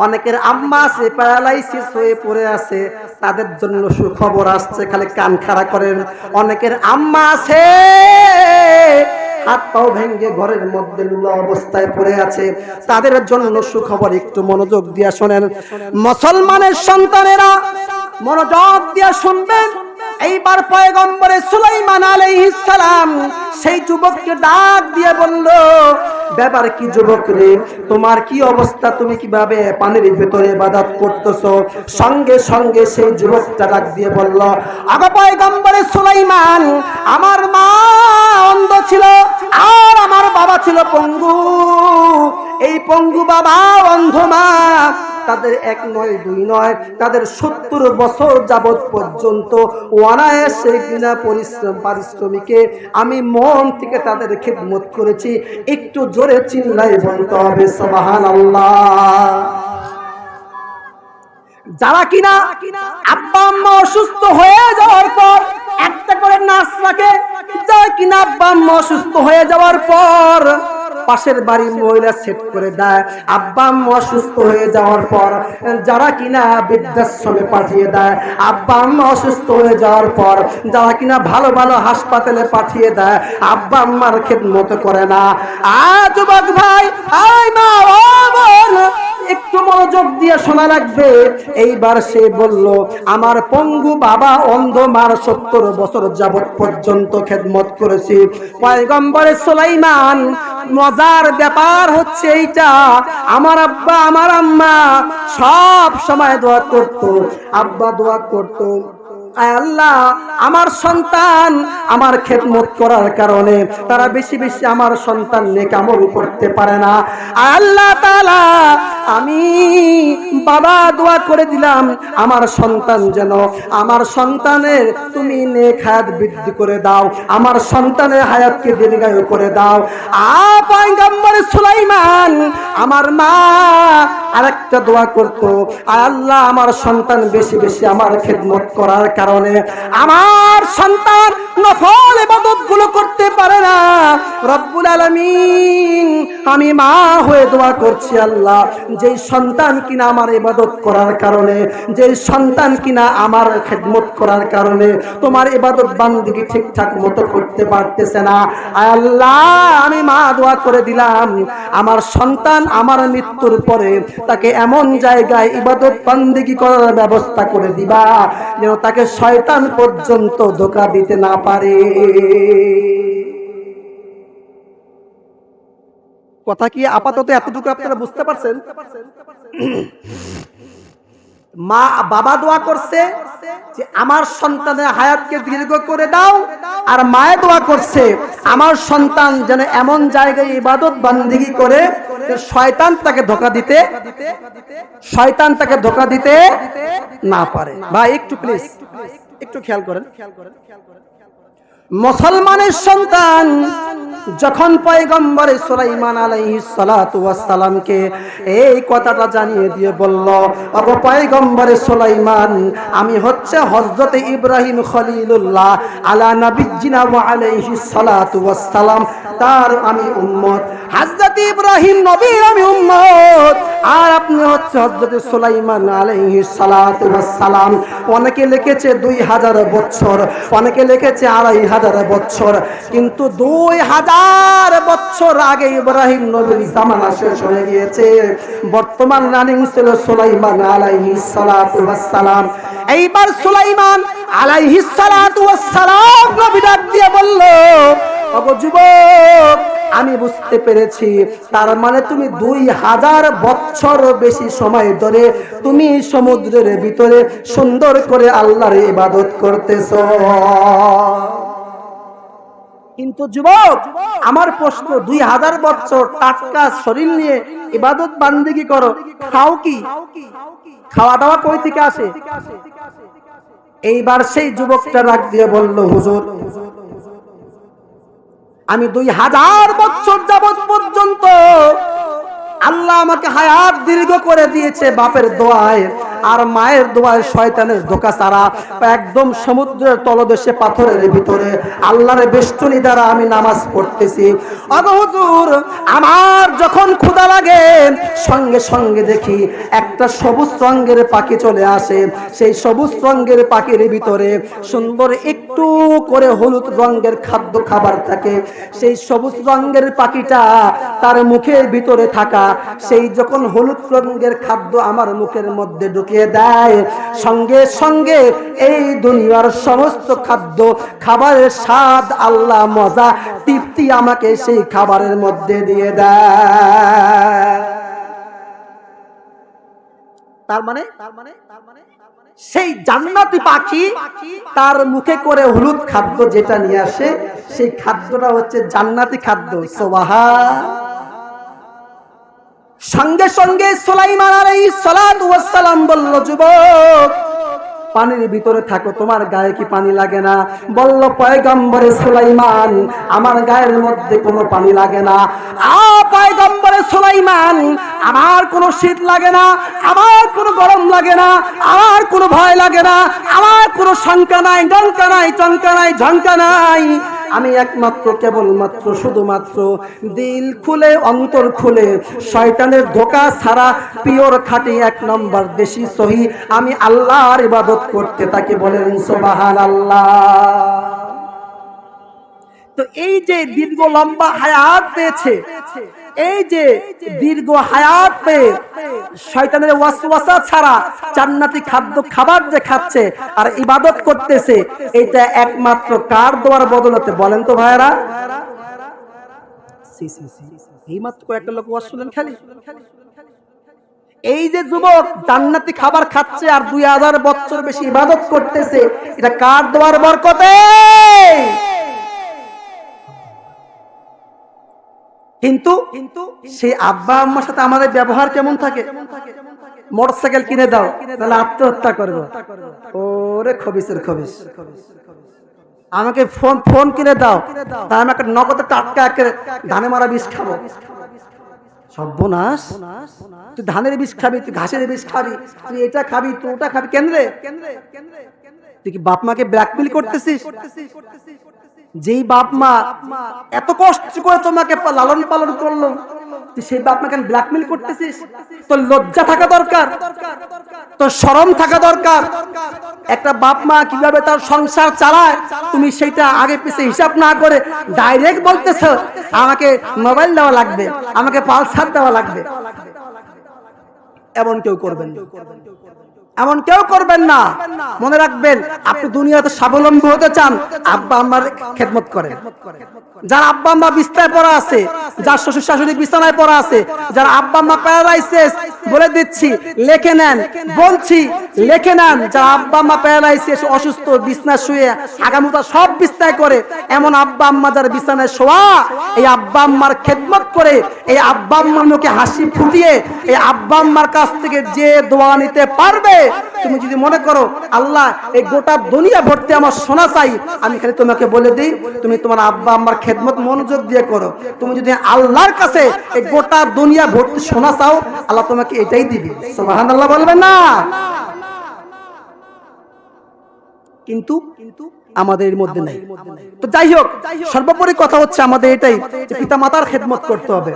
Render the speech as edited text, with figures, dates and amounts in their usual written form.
অনেকের আম্মা আছে প্যারালাইসিস হয়ে পড়ে আছে, তাদের জন্য সুখবর আসছে, খালি কান খাড়া করেন। অনেকের আম্মা আছে হাত পাও ভেঙে ঘরের মধ্যে লুলা অবস্থায় পড়ে আছে, তাদের জন্য সুখবর। একটু মনোযোগ দিয়ে শোনেন মুসলমানের সন্তানেরা, মনোযোগ দিয়ে শুনবেন। এইবার পয়গম্বরে সুলাইমান আলাইহিস সালাম সেই যুবককে ডাক দিয়ে বলল, ব্যাপার কি যুবক রে, তোমার কি অবস্থা, তুমি কিভাবে পানির ভিতরে ইবাদত করতেছো? সঙ্গে সঙ্গে সেই যুবকটা ডাক দিয়ে বলল, আগো পয়গম্বরে সুলাইমান, আমার মা অন্ধ ছিল আর আমার বাবা ছিল পঙ্গু। এই পঙ্গু বাবা, অন্ধ মা, তাদের এক নয় দুই নয়, তাদের 70 বছর যাবত পর্যন্ত অনায়াসে বিনা পারিশ্রমিকে আমি মন থেকে তাদের খিদমত করেছি। একটু জোরে চিল্লাই বলতে হবে সুবহানাল্লাহ। যারা কিনা আব্বা আম্মা অসুস্থ হয়ে যাওয়ার পর একটা করে নাচ রাখে, যারা কিনা আব্বা আম্মা অসুস্থ হয়ে যাওয়ার পর পাশের বাড়ি মহিলা সেট করে দেয়, আব্বা আম্মা অসুস্থ হয়ে যাওয়ার পর যারা কিনা বৃদ্ধাশ্রমে পাঠিয়ে দেয়, আব্বা আম্মা অসুস্থ হয়ে যাওয়ার পর যারা কিনা ভালো ভালো হাসপাতালে পাঠিয়ে দেয়, আব্বা আম্মার খেদমত করে না। যুবক ভাই, আয় মা, ও বোন, একটু মনোযোগ দিয়ে শোনা লাগবে। এইবার সে বলল, আমার পঙ্গু বাবা, অন্ধ মার 70 বছর যাবত পর্যন্ত খেদমত করেছি। পয়গম্বরে সুলাইমান, মজার ব্যাপার হচ্ছে এইটা, আমার আব্বা আমার আম্মা সব সময় দোয়া করতো। আব্বা দোয়া করতো, আয় আল্লাহ, আমার সন্তান আমার খেদমত করার কারণে তারা বেশি বেশি আমার সন্তান নেক আমল করতে পারে না। আয় আল্লাহ তাআলা, আমি বাবা দোয়া করে দিলাম আমার সন্তান যেন, আমার সন্তানের তুমি নেক হায়াত বৃদ্ধি করে দাও, আমার সন্তানের হায়াতকে দীর্ঘায়ু করে দাও। পয়গম্বর সুলাইমান, আমার মা আরেকটা দোয়া করতো, আয় আল্লাহ, আমার সন্তান বেশি বেশি আমার খেদমত করার কারণে আমার সন্তান নফল ইবাদত গুলো করতে পারে না। রব্বুল আলামিন, আমি মা হয়ে দোয়া করছি, আল্লাহ, যেই সন্তান কিনা আমার ইবাদত করার কারণে, যেই সন্তান কিনা আমার খেদমত করার কারণে তোমার ইবাদত বান্দিগি ঠিকঠাক মতো করতে পারতেছে না, আয় আল্লাহ, আমি মা দোয়া করে দিলাম আমার সন্তান আমার মৃত্যুর পরে তাকে এমন জায়গায় ইবাদত বান্দিগি করার ব্যবস্থা করে দিবা যেন তাকে শয়তান পর্যন্ত ধোঁকা দিতে না পারে। কথা কি আপাতত এতটুকু আপনারা বুঝতে পারছেন? মা বাবা দোয়া করছে যে আমার সন্তানের হায়াতকে দীর্ঘ করে দাও, আর মায়ে দোয়া করছে আমার সন্তান যেন এমন জায়গায় ইবাদত বান্দিগি করে শয়তান তাকে ধোঁকা দিতে না পারে। ভাই একটু প্লিজ একটু খেয়াল করেন, মুসলমানের সন্তান যখন পয়গম্বরে সুলাইমান আলাইহিস সালাতু ওয়াস সালামকে এই কথাটা জানিয়ে দিয়ে বলল, ওগো পয়গম্বরে সুলাইমান, আমি হচ্ছে হযরত ইব্রাহিম খলিলুল্লাহ আলা নবিয়্যিনা ওয়া আলাইহিস সালাতু ওয়াস সালাম, তার আমি উম্মত। হযরত ইব্রাহিম নবীর আমি উম্মত, আর আপনি হচ্ছে হযরত সুলাইমান আলাইহিস সালাতু ওয়াস সালাম। অনেকে লিখেছে 2000 বছর, অনেকে লিখেছে 2500 বছর, কিন্তু 2000 বছর আগে ইব্রাহিম নবীর জামানা শেষ হয়ে গিয়েছে। বর্তমান রানিং ছিল সুলাইমান আলাইহিস সালাতু ওয়াস সালাম। এইবার সুলাইমান আলাইহিস সালাতু ওয়াস সালাম নবী ডাক দিয়ে বলল, ওগো যুবক, আমি বুঝতে পেরেছি, তার মানে তুমি 2000 বছর বেশি সময় ধরে তুমি সমুদ্রের ভিতরে সুন্দর করে আল্লাহর ইবাদত করতেছো। কিন্তু যুবক, আমার প্রশ্ন, 2000 বছর টাটকা শরীর নিয়ে ইবাদত বান্দিগি করো, খাও কি? খাওয়া দাওয়া কই থেকে আসে? এইবার সেই যুবকটা রাগ দিয়ে বলল, হুজুর, আমি 2000 বছর যাবত পর্যন্ত আল্লাহ আমাকে হায়াত দীর্ঘ করে দিয়েছে বাপের দোয়ায়, আর মায়ের দোয়ায় শয়তানের ধোঁকা ছাড়া একদম সমুদ্রের তলদেশে পাথরের ভিতরে আল্লাহর বেষ্টনী দ্বারা আমি নামাজ পড়তেছি। ওগো হুজুর, আমার যখন ক্ষুধা লাগে সঙ্গে সঙ্গে দেখি একটা সবুজ রঙের পাখি চলে আসে। সেই সবুজ রঙের পাখির ভিতরে সুন্দর একটু করে হলুদ রঙের খাদ্য খাবার থাকে। সেই সবুজ রঙের পাখিটা তার মুখের ভিতরে থাকা সেই যখন হলুদ রঙের খাদ্য আমার মুখের মধ্যে ঢুকিয়ে দেয়, সঙ্গে সঙ্গে এই দুনিয়ার সমস্ত খাদ্য খাবারের স্বাদ, আল্লাহ মজা, তৃপ্তি আমাকে সেই খাবারের মধ্যে দিয়ে দেয়। তার মানে সেই জান্নাতি পাখি তার মুখে করে হলুদ খাদ্য যেটা নিয়ে আসে, সেই খাদ্যটা হচ্ছে জান্নাতি খাদ্য। সুবহান। সঙ্গে সঙ্গে সুলাইমান আলাইহিস সালাতু ওয়াস সালাম বলল, যুবক পানির ভিতরে থাকো, তোমার গায়ে কি পানি লাগে না? বলল, পয়গম্বরে সুলাইমান, আমার গায়ের মধ্যে কোনো পানি লাগে না। পয়গম্বরে সুলাইমান, আমার কোনো শীত লাগে না, আমার কোনো গরম লাগে না, আমার কোনো ভয় লাগে না, আমার কোনো শঙ্কা নাই, ডঙ্কা নাই, চমকা নাই, ঝঙ্কা নাই। আমি একমাত্র কেবলমাত্র শুধুমাত্র দিল খুলে অন্তর খুলে শয়তানের ধোঁকা ছাড়া পিওর খাঁটি এক নম্বর দেশি সহি আমি আল্লাহর ইবাদত করতে থাকি। বলেন সুবহানাল্লাহ। তো এই যে দীর্ঘ লম্বা হায়াত পেয়েছে, এই যে দীর্ঘ হায়াত পেয়ে শয়তানের ওয়াসওয়াসা ছাড়া জান্নাতি খাদ্য খাবার যে খাচ্ছে আর ইবাদত করতেছে, এটা একমাত্র কার দোয়ার বদলতে? বলেন তো ভাইরা। এইমাত্র কয়েকটা লোক ওয়াজ শুনলেন খালি। এই যে যুবক জান্নাতি খাবার খাচ্ছে আর 2000 বছর বেশি ইবাদত করতেছে, এটা কার দোয়ার বরকতে? কিন্তু সেই আব্বা আম্মার সাথে আমাদের ব্যবহার কেমন থাকে? মোটরসাইকেল কিনে দাও, তাহলে আত্মহত্যা করবো। ওরে খবিসের খবিস। আমাকে ফোন কিনে দাও, তা আমি একটা নগদে টাটকা ধানে মারা বিষ খাবো। সর্বনাশ, তুই ধানের বিষ খাবি, তুই ঘাসের বিষ খাবি, তুই এটা খাবি, তুই ওটা খাবি। কেন রে? তুই কি বাপ মাকে ব্ল্যাকমেল করতেছিস? যেই বাপ মা এত কষ্ট করে তোমাকে লালন পালন করলো, তুই সেই বাপ মাকে ব্ল্যাকমেল করতেছিস? তোর লজ্জা থাকা দরকার, তোর শরম থাকা দরকার। একটা বাপ মা কিভাবে তার সংসার চালায়, তুমি সেটা আগে পিছে হিসাব না করে ডাইরেক্ট বলতেছ আমাকে মোবাইল দেওয়া লাগবে, আমাকে পালসার দেওয়া লাগবে। এমন কেউ করবেন না, এমন কেউ করবেন না। মনে রাখবেন, আপনি দুনিয়াতে স্বাবলম্বী হতে চান, আব্বা আম্মার খেদমত করেন। যার আব্বা আম্মা বিছানায় পড়া আছে, যার শ্বশুর শাশুড়ি বিছানায় পড়া আছে, যার আব্বা আম্মা প্যারালাইসিস, বলে দিচ্ছি লিখে নেন, বলছি লিখে নেন। যার আব্বা আম্মা প্যারালাইসিস, অসুস্থ, বিছানায় শুয়ে আগামুতা সব বিছানায় করে, এমন আব্বা আম্মা যার বিছানায় শোয়া, এই আব্বা আম্মার খেদমত করে, এই আব্বা আম্মার মুখে হাসি ফুটিয়ে এই আব্বা আম্মার কাছ থেকে যে দোয়া নিতে পারবে, তুমি যদি মনে করো আল্লাহ এই গোটা দুনিয়া ভর্তি আমার সোনা চাই, আমি খালি তোমাকে বলে দিই, তুমি তোমার আব্বা আম্মার খেদমত মনোযোগ দিয়ে করো। তুমি যদি আল্লাহর কাছে এই গোটা দুনিয়া ভর্তি সোনা চাও, আল্লাহ তোমাকে এটাই দিবে। সুবহানাল্লাহ বলবেন না? কিন্তু আমাদের মধ্যে নাই। তো যাই হোক, সর্বোপরি কথা হচ্ছে আমাদের এটাই যে পিতা মাতার খেদমত করতে হবে।